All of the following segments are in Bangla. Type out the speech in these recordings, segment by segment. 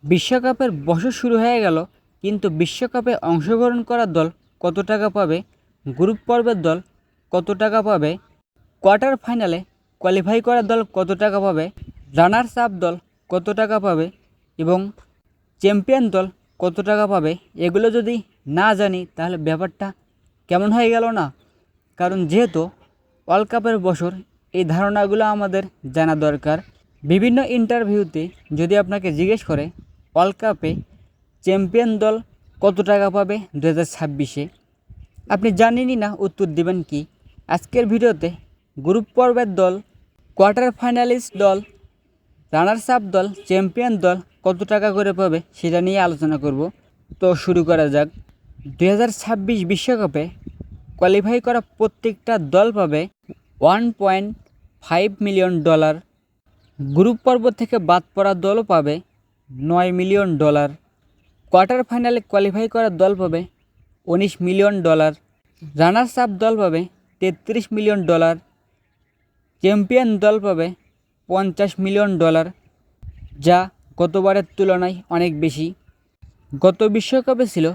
বিশ্বকাপের বছর শুরু হয়ে গেল, কিন্তু বিশ্বকাপে অংশগ্রহণ করা দল কত টাকা পাবে, গ্রুপ পর্বের দল কত টাকা পাবে, কোয়ার্টার ফাইনালে কোয়ালিফাই করা দল কত টাকা পাবে, রানার্স আপ দল কত টাকা পাবে এবং চ্যাম্পিয়ন দল কত টাকা পাবে, এগুলো যদি না জানি তাহলে ব্যাপারটা কেমন হয়ে গেল না? কারণ যেহেতু ওয়ার্ল্ড কাপের বছর, এই ধারণাগুলো আমাদের জানা দরকার। বিভিন্ন ইন্টারভিউতে যদি আপনাকে জিজ্ঞেস করে ওয়ার্ল্ড কাপে চ্যাম্পিয়ন দল কত টাকা পাবে 2026-এ, আপনি জানেনই না উত্তর দেবেন কি? আজকের ভিডিওতে গ্রুপ পর্বের দল, কোয়ার্টার ফাইনালিস্ট দল, রানার্স আপ দল, চ্যাম্পিয়ন দল কত টাকা করে পাবে সেটা নিয়ে আলোচনা করব। তো শুরু করা যাক। 2026 বিশ্বকাপে কোয়ালিফাই করা প্রত্যেকটা দল পাবে $1.5 মিলিয়ন। গ্রুপ পর্ব থেকে বাদ পড়া দলও পাবে $9 মিলিয়ন। কোয়ার্টার ফাইনালে কোয়ালিফাই করা দল পাবে $19 মিলিয়ন। রানার্স আপ দল পাবে $33 মিলিয়ন। চ্যাম্পিয়ন দল পাবে $50 মিলিয়ন, যা গতবারের তুলনায় অনেক বেশি। গত বিশ্বকাপে ছিল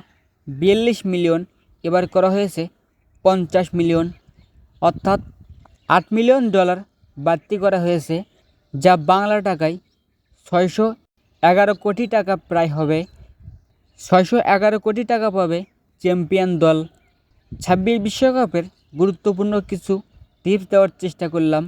42 মিলিয়ন, এবার করা হয়েছে 50 মিলিয়ন, অর্থাৎ $8 মিলিয়ন বাড়তি করা হয়েছে, যা বাংলা টাকায় 611 কোটি টাকা প্রায় হবে। 611 কোটি টাকা পাবে চ্যাম্পিয়ন দল। 26 বিশ্বকাপের গুরুত্বপূর্ণ কিছু টিপস দেওয়ার চেষ্টা করলাম।